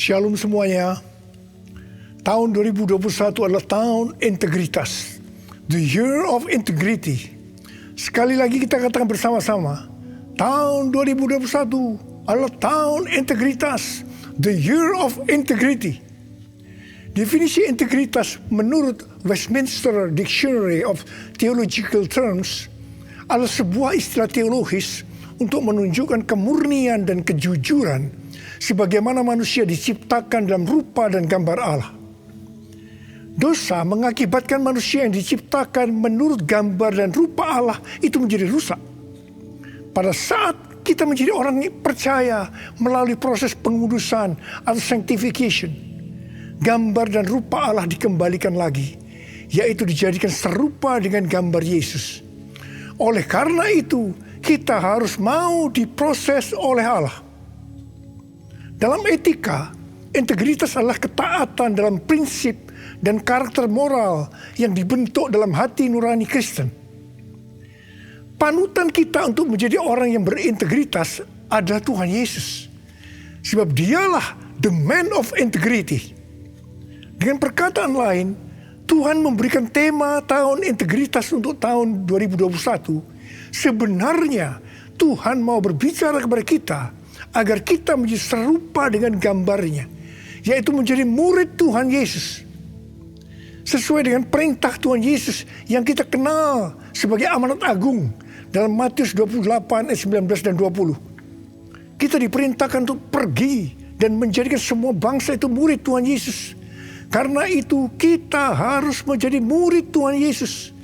Shalom semuanya. Tahun 2021 adalah tahun integritas. The year of integrity. Sekali lagi kita katakan bersama-sama. Tahun 2021 adalah tahun integritas. The year of integrity. Definisi integritas menurut Westminster Dictionary of Theological Terms adalah sebuah istilah teologis untuk menunjukkan kemurnian dan kejujuran sebagaimana manusia diciptakan dalam rupa dan gambar Allah. Dosa mengakibatkan manusia yang diciptakan menurut gambar dan rupa Allah itu menjadi rusak. Pada saat kita menjadi orang yang percaya melalui proses pengudusan atau sanctification, gambar dan rupa Allah dikembalikan lagi, yaitu dijadikan serupa dengan gambar Yesus. Oleh karena itu, kita harus mau diproses oleh Allah. Dalam etika, integritas adalah ketaatan dalam prinsip dan karakter moral yang dibentuk dalam hati nurani Kristen. Panutan kita untuk menjadi orang yang berintegritas adalah Tuhan Yesus. Sebab dialah the man of integrity. Dengan perkataan lain, Tuhan memberikan tema tahun integritas untuk tahun 2021. Sebenarnya Tuhan mau berbicara kepada kita agar kita menjadi serupa dengan gambarnya, yaitu menjadi murid Tuhan Yesus. Sesuai dengan perintah Tuhan Yesus yang kita kenal sebagai amanat agung dalam Matius 28 ayat 19 dan 20. Kita diperintahkan untuk pergi dan menjadikan semua bangsa itu murid Tuhan Yesus. Karena itu kita harus menjadi murid Tuhan Yesus.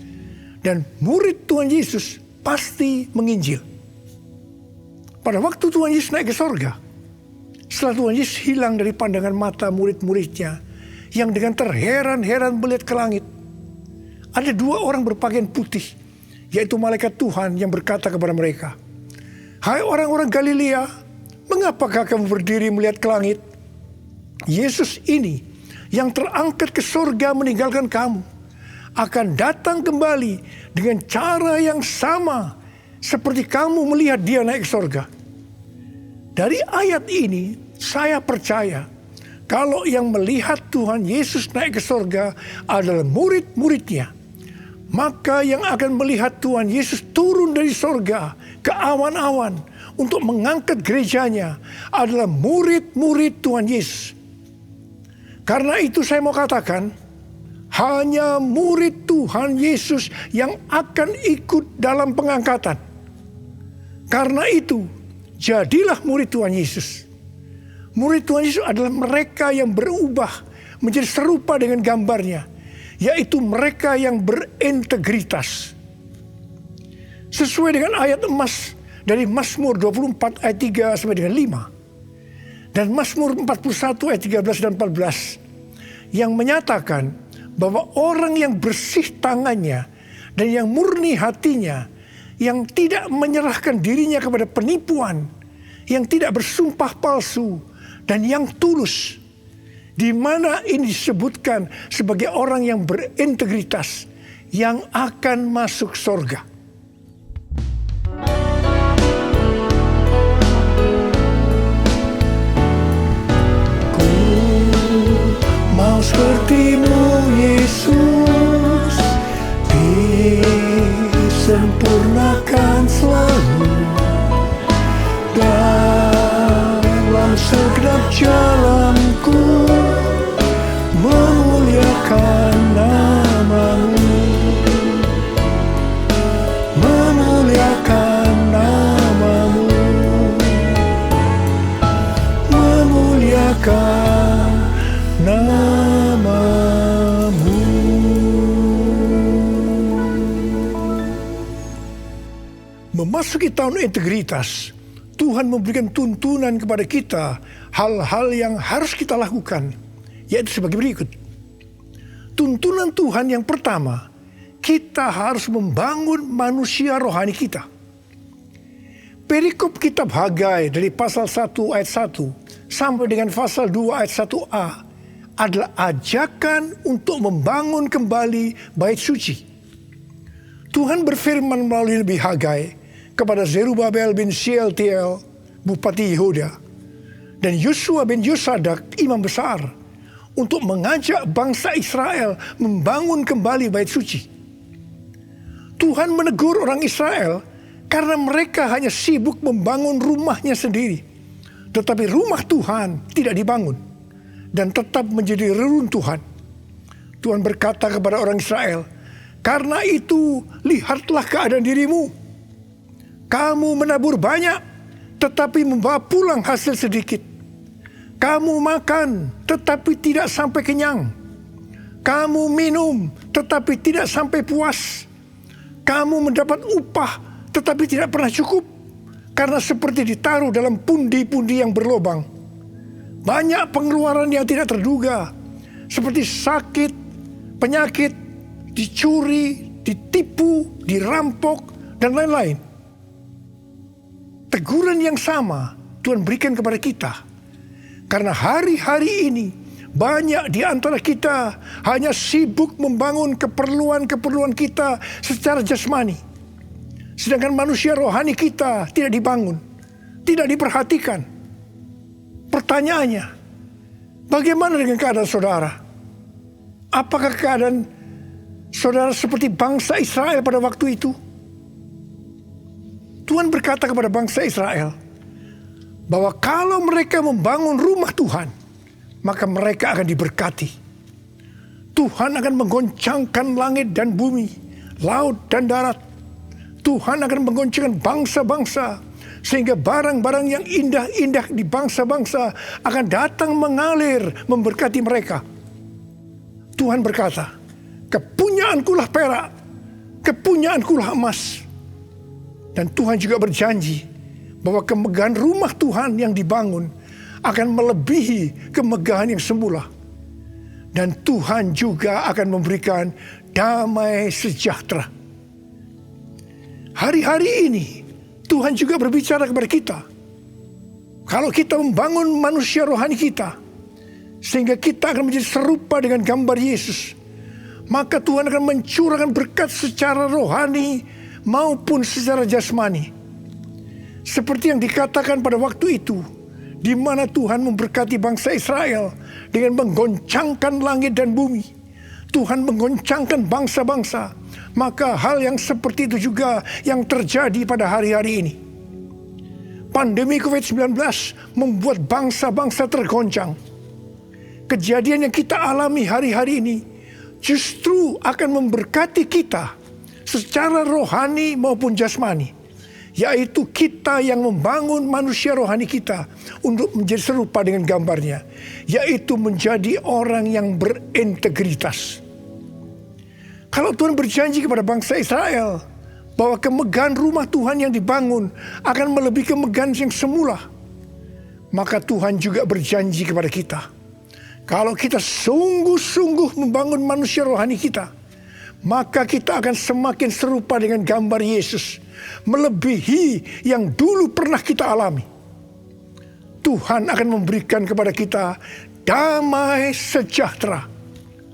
Dan murid Tuhan Yesus pasti menginjil. Pada waktu Tuhan Yesus naik ke sorga, setelah Tuhan Yesus hilang dari pandangan mata murid-muridnya yang dengan terheran-heran melihat ke langit, ada dua orang berpakaian putih, yaitu malaikat Tuhan yang berkata kepada mereka, "Hai orang-orang Galilea, mengapakah kamu berdiri melihat ke langit? Yesus ini yang terangkat ke sorga meninggalkan kamu, akan datang kembali dengan cara yang sama seperti kamu melihat dia naik ke sorga." Dari ayat ini, saya percaya kalau yang melihat Tuhan Yesus naik ke sorga adalah murid-muridnya, maka yang akan melihat Tuhan Yesus turun dari sorga ke awan-awan untuk mengangkat gerejanya adalah murid-murid Tuhan Yesus. Karena itu saya mau katakan, hanya murid Tuhan Yesus yang akan ikut dalam pengangkatan. Karena itu, jadilah murid Tuhan Yesus. Murid Tuhan Yesus adalah mereka yang berubah menjadi serupa dengan gambarnya, yaitu mereka yang berintegritas. Sesuai dengan ayat emas dari Mazmur 24 ayat 3 sampai dengan 5. Dan Mazmur 41 ayat 13 dan 14 yang menyatakan bahwa orang yang bersih tangannya dan yang murni hatinya, yang tidak menyerahkan dirinya kepada penipuan, yang tidak bersumpah palsu, dan yang tulus, di mana ini disebutkan sebagai orang yang berintegritas, yang akan masuk sorga. Ku mau sepertimu Yesus, disempurnakan selalu dalam segenap jalanku, memuliakan namamu, memuliakan namamu, memuliakan namamu. Memasuki tahun integritas, Tuhan memberikan tuntunan kepada kita hal-hal yang harus kita lakukan, yaitu sebagai berikut. Tuntunan Tuhan yang pertama, kita harus membangun manusia rohani kita. Perikop kitab Hagai dari pasal 1 ayat 1 sampai dengan pasal 2 ayat 1a adalah ajakan untuk membangun kembali bait suci. Tuhan berfirman melalui Nabi Hagai kepada Zerubabel bin Shealtiel, Bupati Yehuda, dan Yosua bin Yosadak imam besar untuk mengajak bangsa Israel membangun kembali bait suci. Tuhan menegur orang Israel karena mereka hanya sibuk membangun rumahnya sendiri. Tetapi rumah Tuhan tidak dibangun dan tetap menjadi reruntuhan. Tuhan berkata kepada orang Israel, "Karena itu lihatlah keadaan dirimu. Kamu menabur banyak tetapi membawa pulang hasil sedikit. Kamu makan tetapi tidak sampai kenyang. Kamu minum tetapi tidak sampai puas. Kamu mendapat upah tetapi tidak pernah cukup, karena seperti ditaruh dalam pundi-pundi yang berlobang. Banyak pengeluaran yang tidak terduga, seperti sakit, penyakit, dicuri, ditipu, dirampok, dan lain-lain." Teguran yang sama Tuhan berikan kepada kita. Karena hari-hari ini banyak di antara kita hanya sibuk membangun keperluan-keperluan kita secara jasmani. Sedangkan manusia rohani kita tidak dibangun, tidak diperhatikan. Pertanyaannya, bagaimana dengan keadaan saudara? Apakah keadaan saudara seperti bangsa Israel pada waktu itu? Tuhan berkata kepada bangsa Israel bahwa kalau mereka membangun rumah Tuhan, maka mereka akan diberkati. Tuhan akan menggoncangkan langit dan bumi, laut dan darat. Tuhan akan menggoncangkan bangsa-bangsa, sehingga barang-barang yang indah-indah di bangsa-bangsa akan datang mengalir memberkati mereka. Tuhan berkata, "Kepunyaankulah perak, kepunyaankulah emas." Dan Tuhan juga berjanji bahwa kemegahan rumah Tuhan yang dibangun akan melebihi kemegahan yang semula. Dan Tuhan juga akan memberikan damai sejahtera. Hari-hari ini Tuhan juga berbicara kepada kita. Kalau kita membangun manusia rohani kita, sehingga kita akan menjadi serupa dengan gambar Yesus, maka Tuhan akan mencurahkan berkat secara rohani maupun secara jasmani. Seperti yang dikatakan pada waktu itu, di mana Tuhan memberkati bangsa Israel dengan menggoncangkan langit dan bumi. Tuhan menggoncangkan bangsa-bangsa. Maka hal yang seperti itu juga yang terjadi pada hari-hari ini. Pandemi COVID-19 membuat bangsa-bangsa tergoncang. Kejadian yang kita alami hari-hari ini justru akan memberkati kita secara rohani maupun jasmani, yaitu kita yang membangun manusia rohani kita untuk menjadi serupa dengan gambarnya, yaitu menjadi orang yang berintegritas. Kalau Tuhan berjanji kepada bangsa Israel bahwa kemegahan rumah Tuhan yang dibangun akan melebihi kemegahan yang semula, maka Tuhan juga berjanji kepada kita, kalau kita sungguh-sungguh membangun manusia rohani kita, maka kita akan semakin serupa dengan gambar Yesus, melebihi yang dulu pernah kita alami. Tuhan akan memberikan kepada kita damai sejahtera.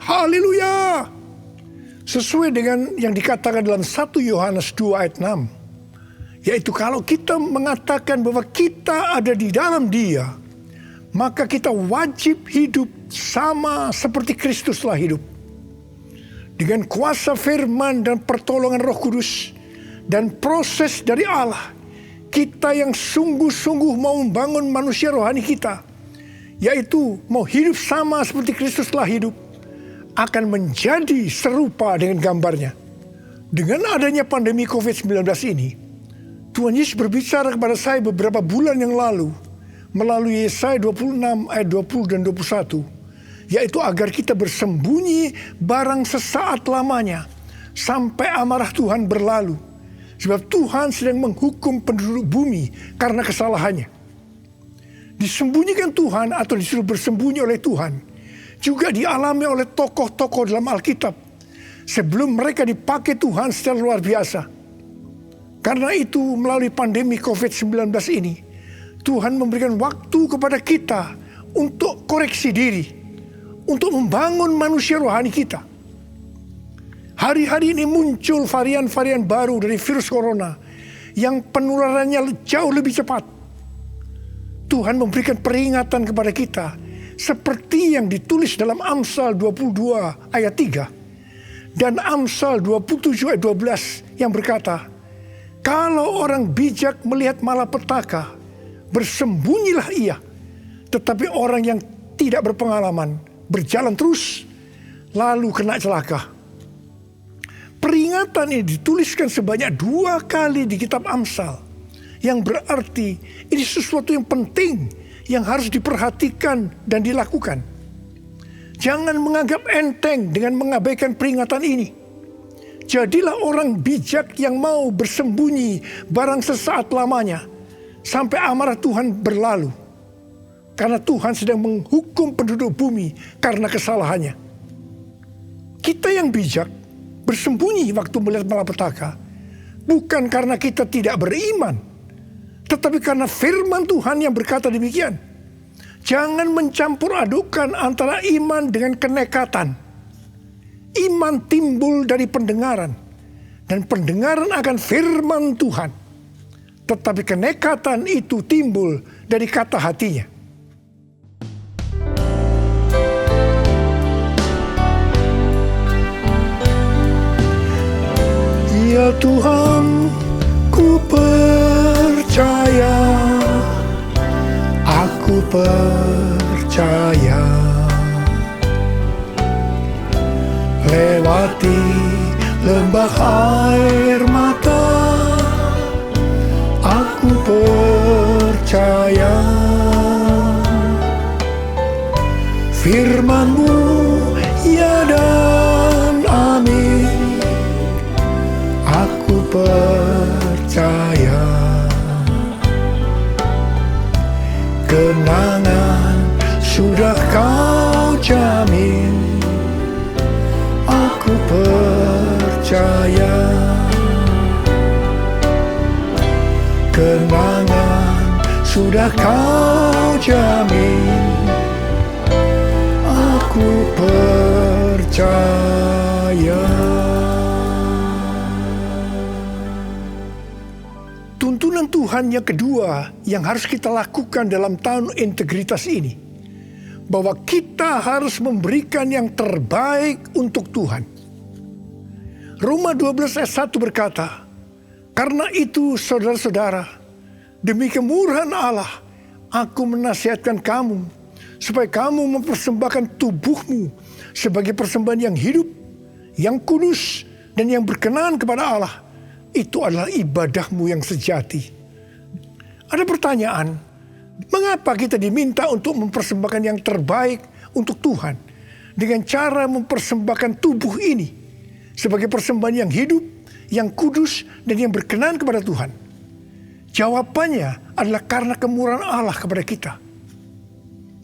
Haleluya! Sesuai dengan yang dikatakan dalam 1 Yohanes 2 ayat 6. Yaitu kalau kita mengatakan bahwa kita ada di dalam Dia, maka kita wajib hidup sama seperti Kristus telah hidup. Dengan kuasa firman dan pertolongan Roh Kudus dan proses dari Allah, kita yang sungguh-sungguh mau membangun manusia rohani kita, yaitu mau hidup sama seperti Kristus telah hidup, akan menjadi serupa dengan gambarnya. Dengan adanya pandemi COVID-19 ini, Tuhan Yesus berbicara kepada saya beberapa bulan yang lalu melalui Yesaya 26 ayat 20 dan 21, yaitu agar kita bersembunyi barang sesaat lamanya sampai amarah Tuhan berlalu, sebab Tuhan sedang menghukum penduduk bumi karena kesalahannya. Disembunyikan Tuhan atau disuruh bersembunyi oleh Tuhan juga dialami oleh tokoh-tokoh dalam Alkitab sebelum mereka dipakai Tuhan secara luar biasa. Karena itu melalui pandemi COVID-19 ini, Tuhan memberikan waktu kepada kita untuk koreksi diri, untuk membangun manusia rohani kita. Hari-hari ini muncul varian-varian baru dari virus corona yang penularannya jauh lebih cepat. Tuhan memberikan peringatan kepada kita seperti yang ditulis dalam Amsal 22 ayat 3 dan Amsal 27 ayat 12 yang berkata, kalau orang bijak melihat malapetaka, bersembunyilah ia. Tetapi orang yang tidak berpengalaman berjalan terus, lalu kena celaka. Peringatan ini dituliskan sebanyak 2 kali di kitab Amsal, yang berarti ini sesuatu yang penting yang harus diperhatikan dan dilakukan. Jangan menganggap enteng dengan mengabaikan peringatan ini. Jadilah orang bijak yang mau bersembunyi barang sesaat lamanya sampai amarah Tuhan berlalu. Karena Tuhan sedang menghukum penduduk bumi karena kesalahannya. Kita yang bijak bersembunyi waktu melihat malapetaka bukan karena kita tidak beriman, tetapi karena firman Tuhan yang berkata demikian. Jangan mencampur adukan antara iman dengan kenekatan. Iman timbul dari pendengaran, dan pendengaran akan firman Tuhan. Tetapi kenekatan itu timbul dari kata hatinya. Ya Tuhan, ku percaya, aku percaya. Lewati lembah air mata, aku percaya. Firman-Mu ya dan amin, aku percaya. Kenangan sudah Kau jamin, aku percaya. Kenangan sudah Kau jamin, aku percaya. Tuntunan Tuhan yang kedua yang harus kita lakukan dalam tahun integritas ini, bahwa kita harus memberikan yang terbaik untuk Tuhan. Roma 12 ayat 1 berkata, karena itu saudara-saudara, demi kemurahan Allah, aku menasihatkan kamu, supaya kamu mempersembahkan tubuhmu sebagai persembahan yang hidup, yang kudus, dan yang berkenan kepada Allah. Itu adalah ibadahmu yang sejati. Ada pertanyaan, mengapa kita diminta untuk mempersembahkan yang terbaik untuk Tuhan dengan cara mempersembahkan tubuh ini sebagai persembahan yang hidup, yang kudus, dan yang berkenan kepada Tuhan? Jawabannya adalah karena kemurahan Allah kepada kita.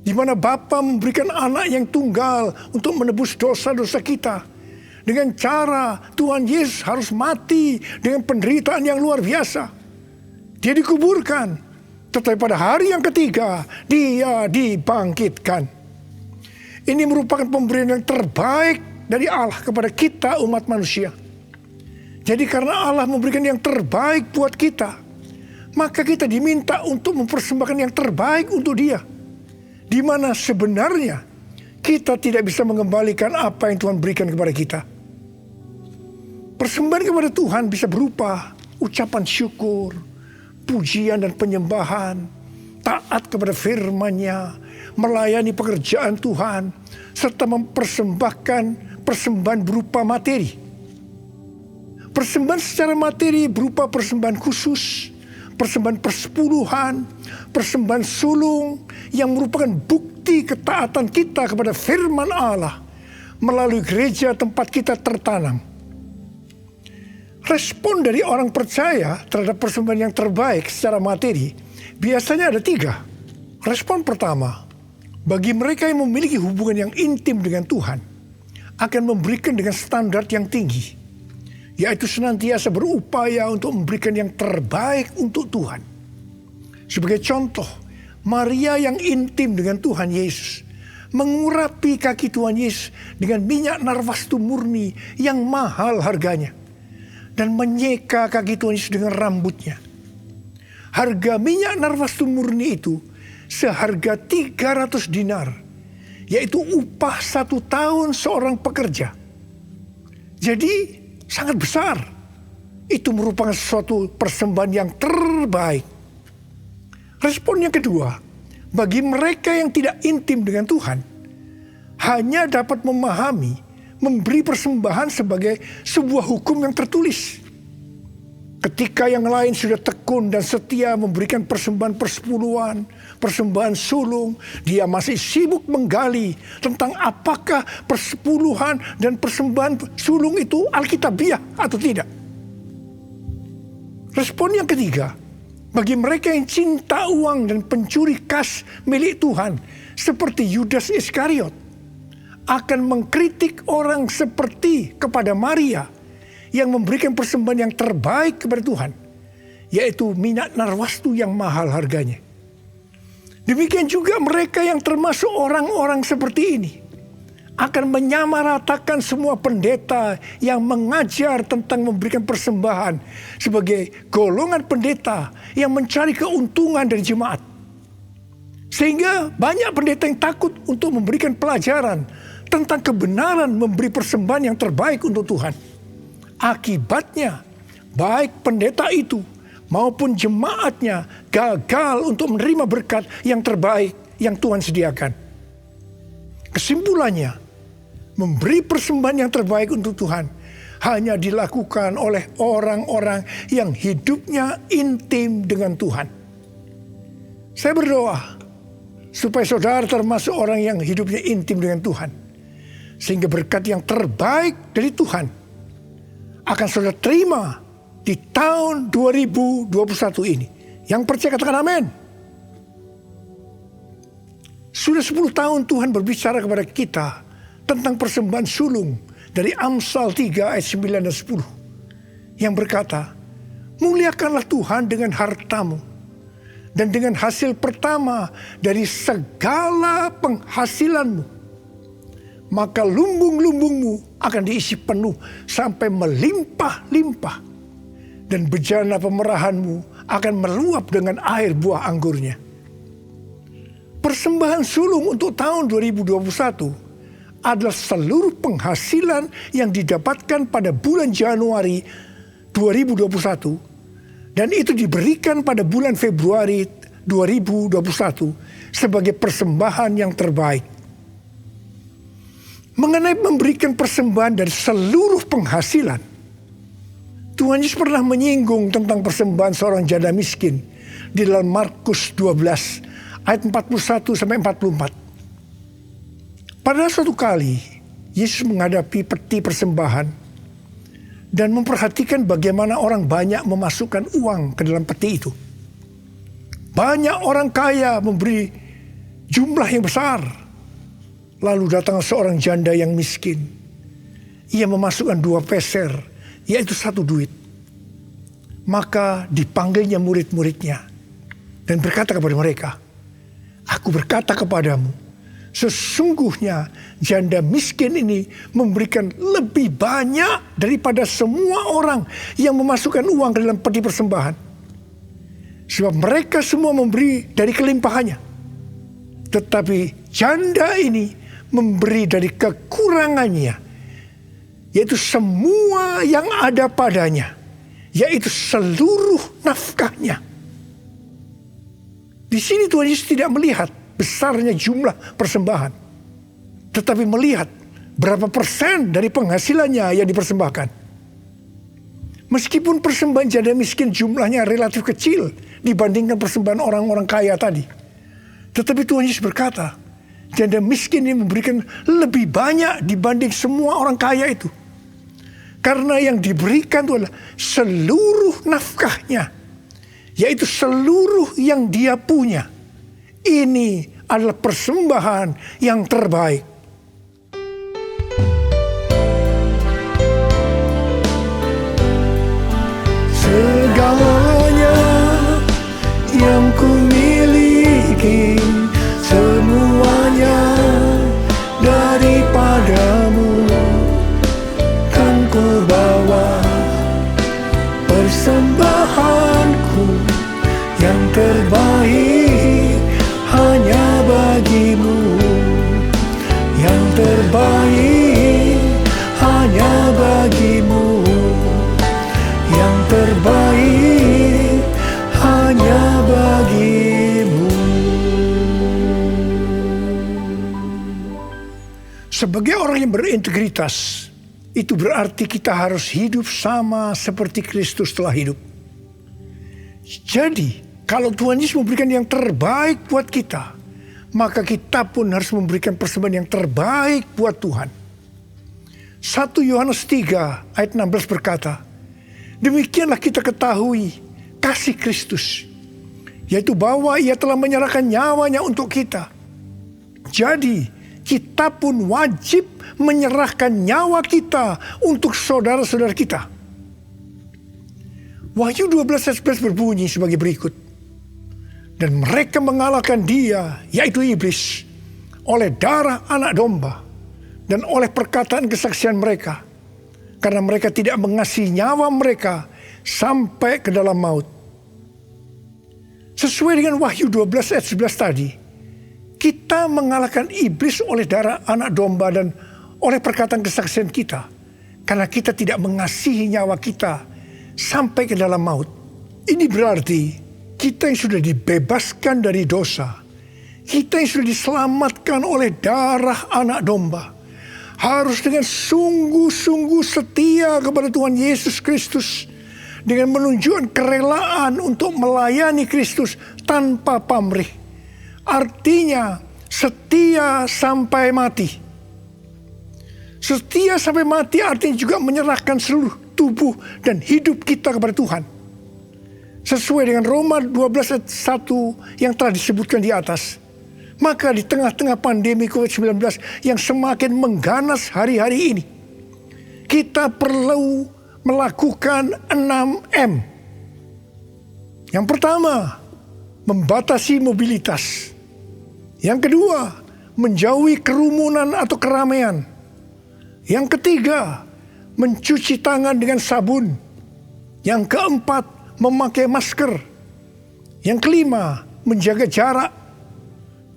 Di mana Bapa memberikan anak yang tunggal untuk menebus dosa-dosa kita. Dengan cara Tuhan Yesus harus mati dengan penderitaan yang luar biasa. Dia dikuburkan, tetapi pada hari yang ketiga Dia dibangkitkan. Ini merupakan pemberian yang terbaik dari Allah kepada kita umat manusia. Jadi karena Allah memberikan yang terbaik buat kita, maka kita diminta untuk mempersembahkan yang terbaik untuk Dia. Di mana sebenarnya kita tidak bisa mengembalikan apa yang Tuhan berikan kepada kita. Persembahan kepada Tuhan bisa berupa ucapan syukur, pujian dan penyembahan, taat kepada firman-Nya, melayani pekerjaan Tuhan, serta mempersembahkan persembahan berupa materi. Persembahan secara materi berupa persembahan khusus, persembahan persepuluhan, persembahan sulung yang merupakan bukti ketaatan kita kepada firman Allah melalui gereja tempat kita tertanam. Respon dari orang percaya terhadap persembahan yang terbaik secara materi biasanya ada 3. Respon pertama, bagi mereka yang memiliki hubungan yang intim dengan Tuhan, akan memberikan dengan standar yang tinggi, yaitu senantiasa berupaya untuk memberikan yang terbaik untuk Tuhan. Sebagai contoh, Maria yang intim dengan Tuhan Yesus mengurapi kaki Tuhan Yesus dengan minyak narwastu murni yang mahal harganya, dan menyeka kaki Tuhan Yesus dengan rambutnya. Harga minyak narwastu murni itu seharga 300 dinar, yaitu upah 1 tahun seorang pekerja. Jadi sangat besar. Itu merupakan suatu persembahan yang terbaik. Respon yang kedua, bagi mereka yang tidak intim dengan Tuhan, hanya dapat memahami, memberi persembahan sebagai sebuah hukum yang tertulis. Ketika yang lain sudah tekun dan setia memberikan persembahan persepuluhan, persembahan sulung, dia masih sibuk menggali tentang apakah persepuluhan dan persembahan sulung itu alkitabiah atau tidak. Respon yang ketiga, bagi mereka yang cinta uang dan pencuri kas milik Tuhan, seperti Yudas Iskariot, akan mengkritik orang seperti kepada Maria yang memberikan persembahan yang terbaik kepada Tuhan, yaitu minyak narwastu yang mahal harganya. Demikian juga mereka yang termasuk orang-orang seperti ini akan menyamaratakan semua pendeta yang mengajar tentang memberikan persembahan sebagai golongan pendeta yang mencari keuntungan dari jemaat. Sehingga banyak pendeta yang takut untuk memberikan pelajaran tentang kebenaran memberi persembahan yang terbaik untuk Tuhan. Akibatnya, baik pendeta itu maupun jemaatnya gagal untuk menerima berkat yang terbaik yang Tuhan sediakan. Kesimpulannya, memberi persembahan yang terbaik untuk Tuhan hanya dilakukan oleh orang-orang yang hidupnya intim dengan Tuhan. Saya berdoa supaya saudara termasuk orang yang hidupnya intim dengan Tuhan, sehingga berkat yang terbaik dari Tuhan akan saudara terima di tahun 2021 ini. Yang percaya katakan amin. Sudah 10 tahun Tuhan berbicara kepada kita tentang persembahan sulung dari Amsal 3 ayat 9 dan 10. Yang berkata, muliakanlah Tuhan dengan hartamu dan dengan hasil pertama dari segala penghasilanmu. Maka lumbung-lumbungmu akan diisi penuh sampai melimpah-limpah. Dan bejana pemerahanmu akan meluap dengan air buah anggurnya. Persembahan sulung untuk tahun 2021 adalah seluruh penghasilan yang didapatkan pada bulan Januari 2021. Dan itu diberikan pada bulan Februari 2021 sebagai persembahan yang terbaik. Mengenai memberikan persembahan dari seluruh penghasilan, Tuhan Yesus pernah menyinggung tentang persembahan seorang janda miskin di dalam Markus 12 ayat 41 sampai 44. Pada suatu kali, Yesus menghadapi peti persembahan dan memperhatikan bagaimana orang banyak memasukkan uang ke dalam peti itu. Banyak orang kaya memberi jumlah yang besar. Lalu datang seorang janda yang miskin. Ia memasukkan 2 peser, yaitu 1 duit. Maka dipanggilnya murid-muridnya dan berkata kepada mereka, aku berkata kepadamu, sesungguhnya janda miskin ini memberikan lebih banyak daripada semua orang yang memasukkan uang ke dalam peti persembahan. Sebab mereka semua memberi dari kelimpahannya. Tetapi janda ini memberi dari kekurangannya, yaitu semua yang ada padanya, yaitu seluruh nafkahnya. Di sini Tuhan Yesus tidak melihat besarnya jumlah persembahan, tetapi melihat berapa persen dari penghasilannya yang dipersembahkan. Meskipun persembahan janda miskin jumlahnya relatif kecil dibandingkan persembahan orang-orang kaya tadi, tetapi Tuhan Yesus berkata, janda miskin ini memberikan lebih banyak dibanding semua orang kaya itu. Karena yang diberikan itu adalah seluruh nafkahnya, yaitu seluruh yang dia punya. Ini adalah persembahan yang terbaik. Segalanya yang ku miliki, semuanya daripadamu, kan ku bawa persembahanku yang terbaik Sebagai orang yang berintegritas, itu berarti kita harus hidup sama seperti Kristus telah hidup. Jadi, kalau Tuhan Yesus memberikan yang terbaik buat kita, maka kita pun harus memberikan persembahan yang terbaik buat Tuhan. 1 Yohanes 3 ayat 16 berkata, demikianlah kita ketahui kasih Kristus, yaitu bahwa Ia telah menyerahkan nyawanya untuk kita. Jadi, kita pun wajib menyerahkan nyawa kita untuk saudara-saudara kita. Wahyu 12 ayat 11 berbunyi sebagai berikut. Dan mereka mengalahkan dia, yaitu iblis, oleh darah anak domba dan oleh perkataan kesaksian mereka. Karena mereka tidak mengasihi nyawa mereka sampai ke dalam maut. Sesuai dengan Wahyu 12 ayat 11 tadi, kita mengalahkan iblis oleh darah anak domba dan oleh perkataan kesaksian kita. Karena kita tidak mengasihi nyawa kita sampai ke dalam maut. Ini berarti kita yang sudah dibebaskan dari dosa, kita yang sudah diselamatkan oleh darah anak domba, harus dengan sungguh-sungguh setia kepada Tuhan Yesus Kristus, dengan menunjukkan kerelaan untuk melayani Kristus tanpa pamrih. Artinya setia sampai mati. Setia sampai mati artinya juga menyerahkan seluruh tubuh dan hidup kita kepada Tuhan. Sesuai dengan Roma 12 ayat 1 yang telah disebutkan di atas. Maka di tengah-tengah pandemi COVID-19 yang semakin mengganas hari-hari ini, kita perlu melakukan 6M. Yang pertama, membatasi mobilitas. Yang kedua, menjauhi kerumunan atau keramaian. Yang ketiga, mencuci tangan dengan sabun. Yang keempat, memakai masker. Yang kelima, menjaga jarak.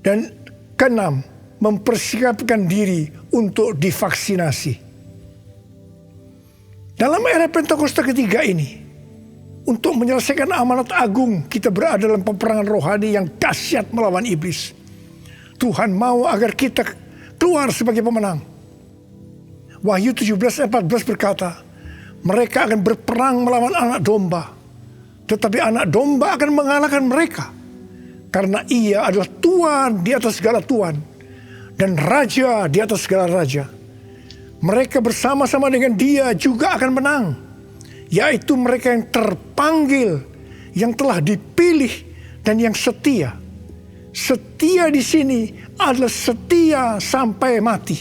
Dan keenam, mempersiapkan diri untuk divaksinasi. Dalam era Pentakosta ketiga ini, untuk menyelesaikan amanat agung, kita berada dalam peperangan rohani yang dahsyat melawan iblis. Tuhan mau agar kita keluar sebagai pemenang. Wahyu 17 ayat 14 berkata, mereka akan berperang melawan anak domba, tetapi anak domba akan mengalahkan mereka. Karena ia adalah Tuhan di atas segala Tuhan dan Raja di atas segala Raja. Mereka bersama-sama dengan dia juga akan menang, yaitu mereka yang terpanggil, yang telah dipilih dan yang setia. Setia di sini adalah setia sampai mati.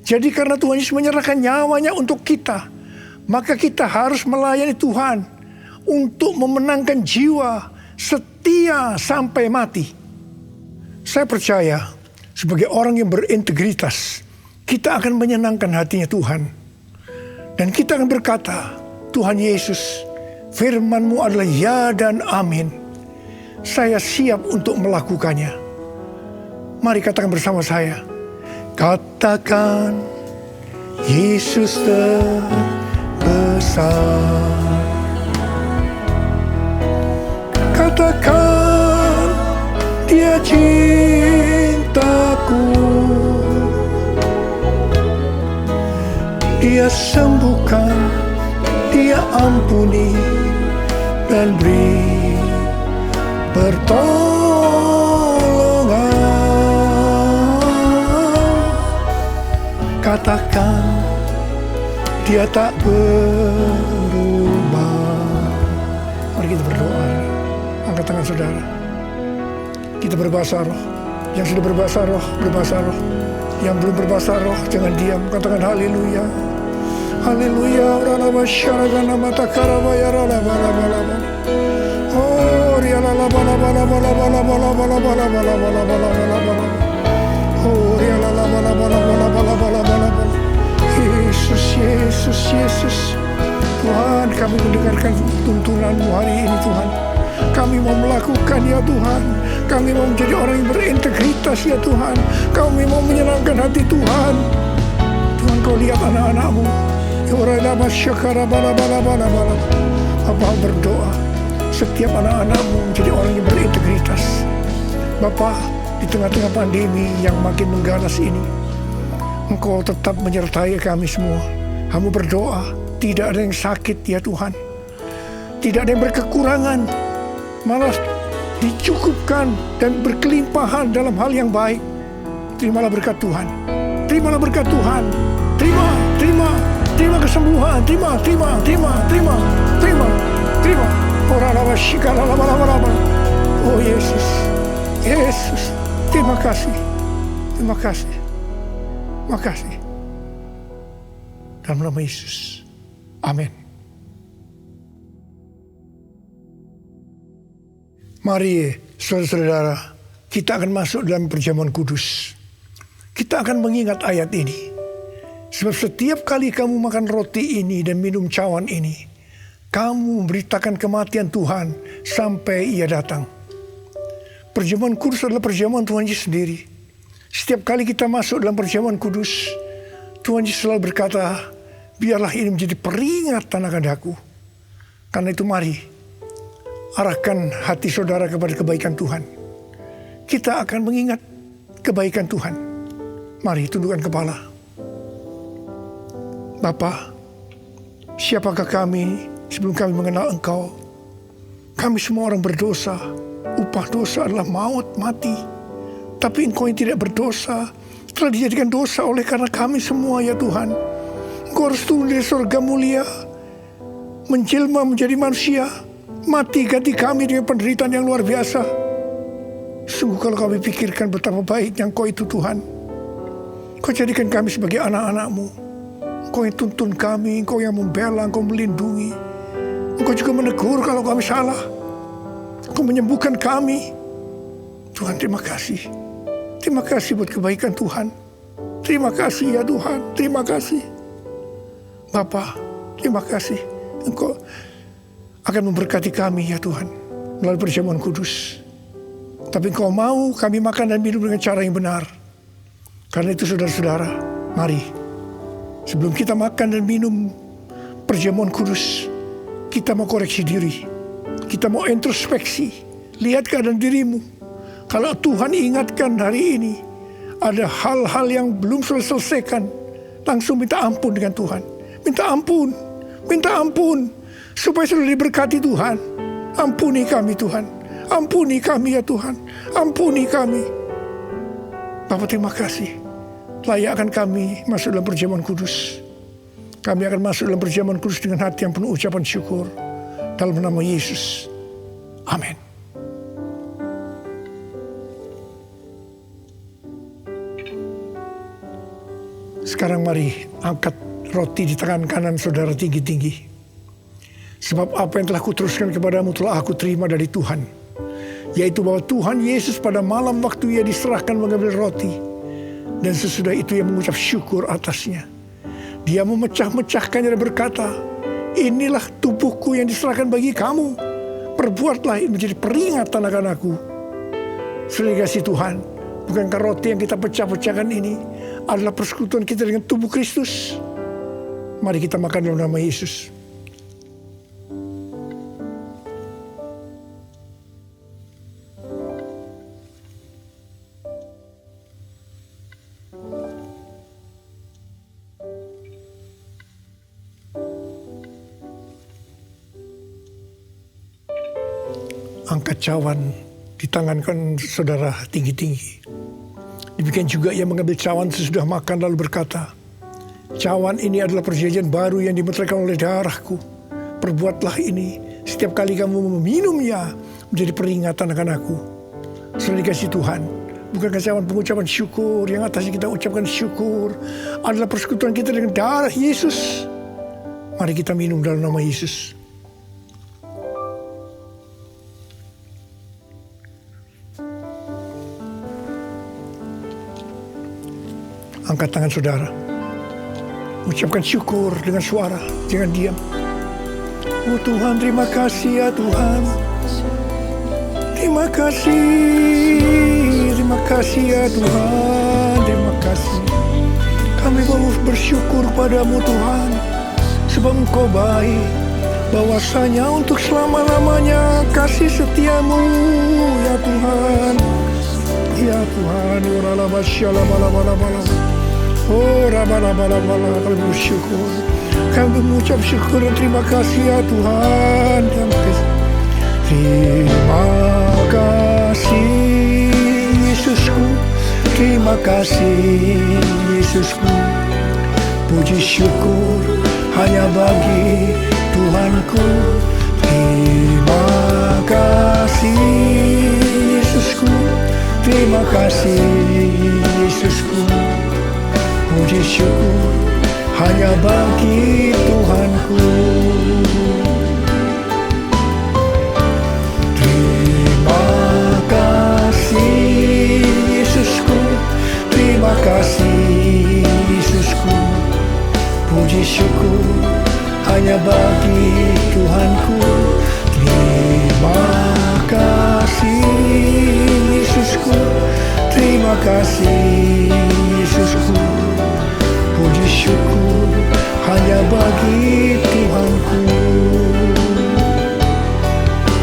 Jadi karena Tuhan Yesus menyerahkan nyawanya untuk kita, maka kita harus melayani Tuhan untuk memenangkan jiwa, setia sampai mati. Saya percaya sebagai orang yang berintegritas, kita akan menyenangkan hatinya Tuhan. Dan kita akan berkata, Tuhan Yesus, firman-Mu adalah ya dan amin. Saya siap untuk melakukannya. Mari katakan bersama saya. Katakan, Yesus terbesar. Katakan, Dia cintaku. Dia sembuhkan, Dia ampuni dan beri pertolongan. Katakan, Dia tak berubah. Mari kita berdoa. Angkat tangan saudara. Kita berbahasa roh. Yang sudah berbahasa roh, berbahasa roh. Yang belum berbahasa roh, jangan diam. Katakan haleluya. Haleluya. Ralaba syaragana mata karabaya ralaba laba laba. Oh, rialala bala bala bala bala bala bala bala bala bala bala bala bala. Oh, rialala bala bala bala bala bala bala bala. Yesus, Yesus, Yesus. Tuhan, kami mendengarkan tuntunan-Mu hari ini Tuhan. Kami mau melakukan ya Tuhan. Kami mau menjadi orang yang berintegritas ya Tuhan. Kami mau menyenangkan hati Tuhan. Tuhan, Kau lihat anak-anak-Mu. Bapa berdoa, setiap anak-anak-Mu menjadi orang yang berintegritas. Bapa, di tengah-tengah pandemi yang makin mengganas ini, Engkau tetap menyertai kami semua. Hamba berdoa, tidak ada yang sakit ya Tuhan. Tidak ada yang berkekurangan, malah dicukupkan dan berkelimpahan dalam hal yang baik. Terimalah berkat Tuhan. Terimalah berkat Tuhan. Terima kesembuhan. Terima. Oh Yesus. Terima kasih. Makasih. Dalam nama Yesus. Amin. Mari saudara-saudara, kita akan masuk dalam perjamuan kudus. Kita akan mengingat ayat ini. Sebab setiap kali kamu makan roti ini dan minum cawan ini, kamu memberitakan kematian Tuhan sampai Ia datang. Perjamuan kudus adalah perjamuan Tuhan Yesus sendiri. Setiap kali kita masuk dalam perjamuan kudus, Tuhan Yesus selalu berkata, biarlah ini menjadi peringatan akan aku. Karena itu mari, arahkan hati saudara kepada kebaikan Tuhan. Kita akan mengingat kebaikan Tuhan. Mari tundukkan kepala. Bapa, siapakah kami sebelum kami mengenal Engkau? Kami semua orang berdosa. Upah dosa adalah maut, mati. Tapi Engkau yang tidak berdosa telah dijadikan dosa oleh karena kami semua ya Tuhan. Engkau harus turun dari surga mulia, menjelma menjadi manusia, mati ganti kami dengan penderitaan yang luar biasa. Sungguh kalau kami pikirkan betapa baiknya Engkau itu Tuhan. Engkau jadikan kami sebagai anak-anak-Mu. Engkau yang tuntun kami, Engkau yang membela, Engkau melindungi. Engkau juga menegur kalau kami salah. Engkau menyembuhkan kami. Tuhan, terima kasih. Terima kasih buat kebaikan Tuhan. Terima kasih ya Tuhan. Terima kasih. Bapa, terima kasih. Engkau akan memberkati kami ya Tuhan melalui perjamuan kudus. Tapi Engkau mau kami makan dan minum dengan cara yang benar. Karena itu saudara-saudara, mari sebelum kita makan dan minum perjamuan kudus, kita mau koreksi diri. Kita mau introspeksi. Lihat keadaan dirimu. Kalau Tuhan ingatkan hari ini, ada hal-hal yang belum selesaikan, langsung minta ampun dengan Tuhan. Minta ampun, supaya sudah diberkati Tuhan. Ampuni kami Tuhan, ampuni kami ya Tuhan, ampuni kami. Bapa terima kasih, layakkan kami masuk dalam perjamuan kudus. Kami akan masuk dalam perjamuan kudus dengan hati yang penuh ucapan syukur. Dalam nama Yesus, amin. Sekarang mari angkat roti di tangan kanan saudara tinggi-tinggi. Sebab apa yang telah kuteruskan kepadamu telah aku terima dari Tuhan. Yaitu bahwa Tuhan Yesus pada malam waktu Ia diserahkan mengambil roti. Dan sesudah itu Ia mengucap syukur atasnya. Dia memecah-mecahkannya dan berkata, inilah tubuhku yang diserahkan bagi kamu. Perbuatlah ini menjadi peringatan akan aku. Sudah dikasih Tuhan. Bukankah roti yang kita pecah-pecahkan ini adalah persekutuan kita dengan tubuh Kristus? Mari kita makan dalam nama Yesus. Angkat cawan di tangan kan saudara tinggi-tinggi. Demikian juga Ia mengambil cawan sesudah makan lalu berkata, cawan ini adalah perjanjian baru yang dimeteraikan oleh darahku. Perbuatlah ini setiap kali kamu meminumnya menjadi peringatan akan aku. Sudah dikasih Tuhan. Bukankah cawan pengucapan syukur yang atasnya kita ucapkan syukur adalah persekutuan kita dengan darah Yesus. Mari kita minum dalam nama Yesus. Angkat tangan saudara. Ucapkan syukur dengan suara. Jangan diam. Oh Tuhan, terima kasih ya Tuhan. Terima kasih. Terima kasih ya Tuhan. Terima kasih. Kami mau bersyukur padamu Tuhan. Sebab Engkau baik. Bahwasanya untuk selama-lamanya kasih setiamu ya Tuhan. Ya Tuhan. Oh, raba-raba-raba, kami bersyukur. Kami mengucap syukur dan terima kasih ya Tuhan. Terima kasih Yesusku, terima kasih Yesusku. Puji syukur hanya bagi Tuhanku. Terima kasih Yesusku, terima kasih Yesusku. Puji syukur hanya bagi Tuhanku. Terima kasih Yesusku, terima kasih Yesusku. Puji syukur hanya bagi Tuhanku. Terima kasih Yesusku, terima kasih Yesusku. Puji syukur hanya bagi Tuhanku.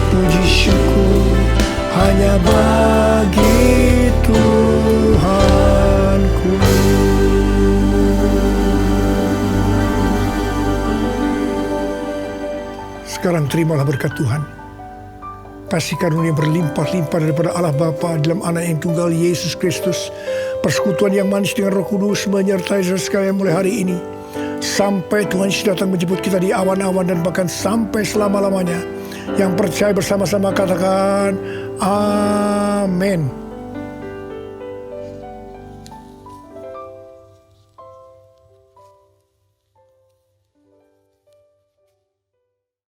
Puji syukur hanya bagi Tuhanku. Sekarang terimalah berkat Tuhan. Kasih karunia berlimpah-limpah daripada Allah Bapa dalam Anak yang tunggal Yesus Kristus. Persekutuan yang manis dengan Roh Kudus menyertai saudara sekalian mulai hari ini. Sampai Tuhan Yesus datang menjemput kita di awan-awan dan bahkan sampai selama-lamanya. Yang percaya bersama-sama katakan amin.